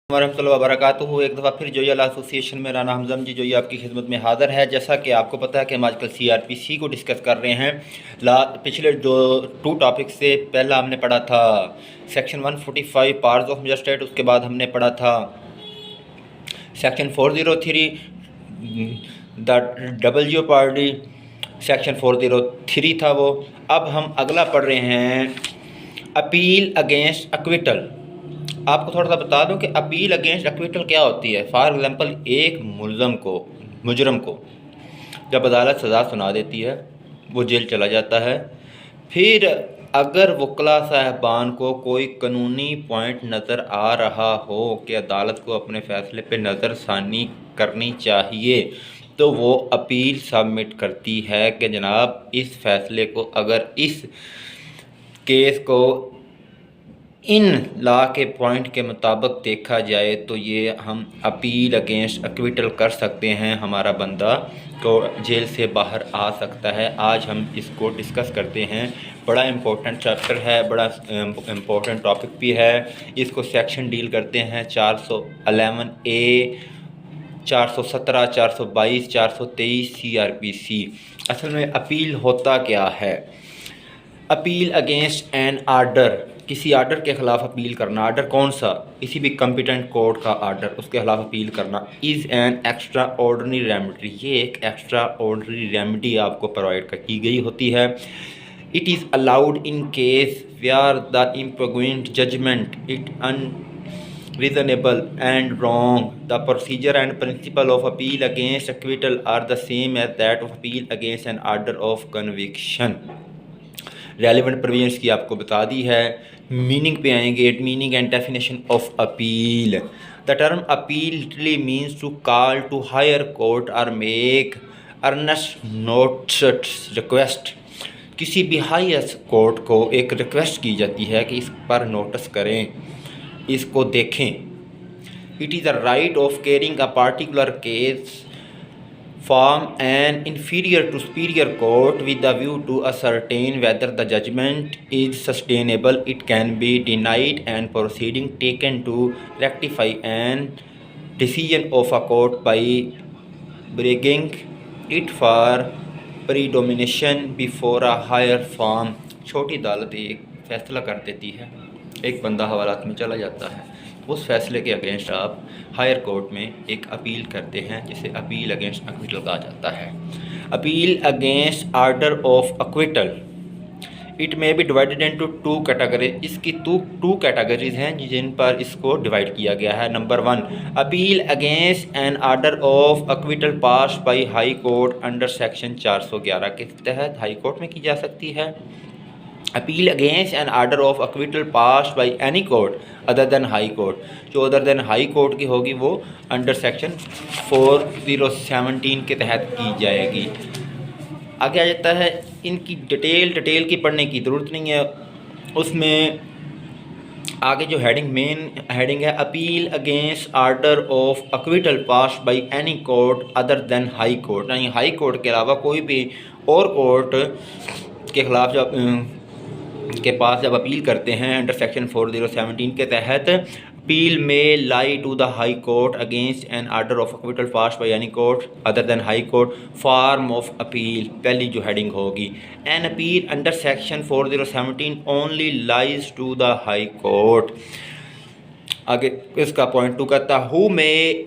वरहमतुल्लाहि वबरकातुहू। एक दफ़ा फिर जोया लॉ एसोसिएशन में राना हमज़म जी जोया आपकी खिदमत में हाज़िर है। जैसा कि आपको पता है कि हम आजकल CRPC को डिस्कस कर रहे हैं। पिछले जो 2 टॉपिक से पहला हमने पढ़ा था सेक्शन 145 पार्ट्स ऑफ मजिस्ट्रेट, उसके बाद हमने पढ़ा था section 403 the double jeopardy, section 403 था वो। अब हम अगला पढ़ रहे हैं अपील अगेंस्ट एक्विटल। आपको थोड़ा सा बता दूं कि अपील अगेंस्ट एक्विटल क्या होती है। फॉर एग्ज़ाम्पल, एक मुजरम को जब अदालत सज़ा सुना देती है, वो जेल चला जाता है। फिर अगर वकला साहबान को कोई कानूनी पॉइंट नज़र आ रहा हो कि अदालत को अपने फ़ैसले पे नज़रसानी करनी चाहिए, तो वो अपील सबमिट करती है कि जनाब इस फ़ैसले को, अगर इस केस को इन लॉ के पॉइंट के मुताबिक देखा जाए तो ये हम अपील अगेंस्ट एक्विटल कर सकते हैं, हमारा बंदा को जेल से बाहर आ सकता है। आज हम इसको डिस्कस करते हैं। बड़ा इम्पोर्टेंट चैप्टर है, बड़ा इम्पोर्टेंट टॉपिक भी है। इसको सेक्शन डील करते हैं 411A, 417, 422, 423 CRPC। असल में अपील होता क्या है? अपील अगेंस्ट एन आर्डर, किसी आर्डर के ख़िलाफ़ अपील करना। आर्डर कौन सा? किसी भी कॉम्पिटेंट कोर्ट का आर्डर, उसके ख़िलाफ़ अपील करना। Is an extraordinary remedy, ये एक एक्स्ट्रा ऑर्डनरी रेमेडी आपको प्रोवाइड की गई होती है। It is allowed in case where the impugned judgment it unreasonable and wrong. The procedure and principle of appeal against acquittal are the same as that of appeal against an order of conviction. Relevant provisions की आपको बता दी है। Meaning पे आएंगे। Meaning and definition of appeal. The term appeal literally means to call to higher court और make earnest notes request. किसी भी हाईएस्ट कोर्ट को एक रिक्वेस्ट की जाती है कि इस पर नोटिस करें, इसको देखें। It is the right of carrying a particular case from an inferior to superior court with the view to ascertain whether the judgment is sustainable. It can be denied and proceeding taken to rectify an decision of a court by bringing it for predomination before a higher form. छोटी अदालत एक फ़ैसला कर देती है, एक बंदा हवालात में चला जाता है, उस फैसले के अगेंस्ट आप हायर कोर्ट में एक अपील करते हैं, जिसे अपील अगेंस्ट एक्विटल कहा जाता है। Appeal against order of acquittal, it may be divided into 2 categories. इसकी 2 कैटेगरीज हैं जिन पर इसको डिवाइड किया गया है। Number 1, appeal against an order of acquittal pass by high court under section 411 के तहत हाई कोर्ट में की जा सकती है। Appeal against an order of acquittal pass by any court other than high court, जो अदर देन हाई कोर्ट की होगी वो अंडर सेक्शन 4017 के तहत की जाएगी। आगे आ जाता है, इनकी डिटेल की पढ़ने की ज़रूरत नहीं है। उसमें आगे जो मेन हेडिंग है, appeal against order of acquittal pass by any court other than high court, यानी हाई कोर्ट के अलावा कोई भी और कोर्ट के ख़िलाफ़ जब अपील करते हैं अंडर सेक्शन 4017 के तहत, अपील में lie to the high court against an order of acquittal pass by any court other than high court. Form of appeal, पहली जो हेडिंग होगी, an appeal under section 4017 only lies to the high court. आगे इसका point 2 कहता है, who may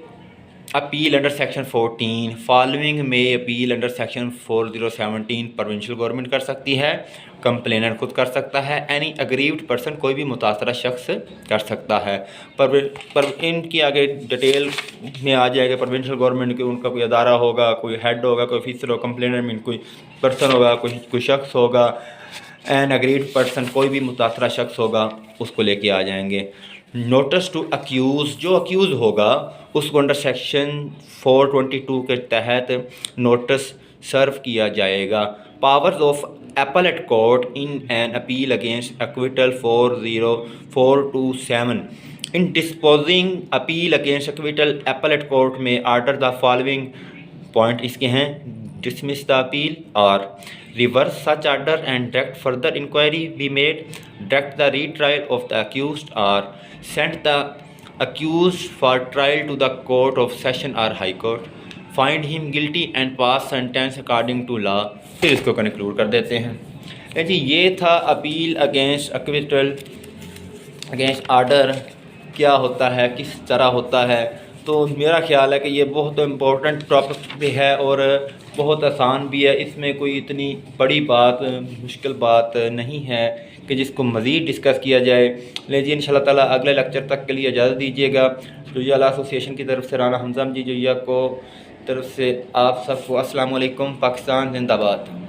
appeal under section 14 following may appeal under section 4017 provincial government कर सकती है, कंप्लेनर खुद कर सकता है, एनी अग्रीव्ड पर्सन कोई भी मुतासरा शख्स कर सकता है। पर इनकी आगे डिटेल में आ जाएगा। प्रोविंशियल गवर्नमेंट के उनका कोई अदारा होगा, कोई हेड होगा, कोई ऑफिसर होगा, कंप्लेनर में कोई पर्सन होगा, कोई शख्स होगा, एन अग्रीव्ड पर्सन कोई भी मुतासरा शख्स होगा, उसको लेके आ जाएंगे। नोटिस टू अक्यूज़, जो अक्यूज़ होगा उसको अंडर सेक्शन 422 के तहत नोटिस सर्व किया जाएगा। Powers of appellate court in an appeal against acquittal 40427, in disposing appeal against acquittal appellate court may order the following point इसके हैं, dismiss the appeal or reverse such order and direct further inquiry be made, direct the retrial of the accused or send the accused for trial to the court of session or high court, find him guilty and pass sentence according to law। फिर इसको conclude कर देते हैं जी। ये था appeal against acquittal against order क्या होता है, किस तरह होता है। तो मेरा ख्याल है कि ये बहुत इम्पोर्टेंट टॉपिक भी है और बहुत आसान भी है। इसमें कोई इतनी बड़ी बात, मुश्किल बात नहीं है कि जिसको मज़ीद डिस्कस किया जाए। लेकिन इंशाल्लाह ताला अगले लेक्चर तक के लिए इजाज़त दीजिएगा। जोइया लॉ एसोसिएशन की तरफ से राना हमज़ा जी जोइया को तरफ से आप सबको अस्सलाम वालेकुम। पाकिस्तान जिंदाबाद।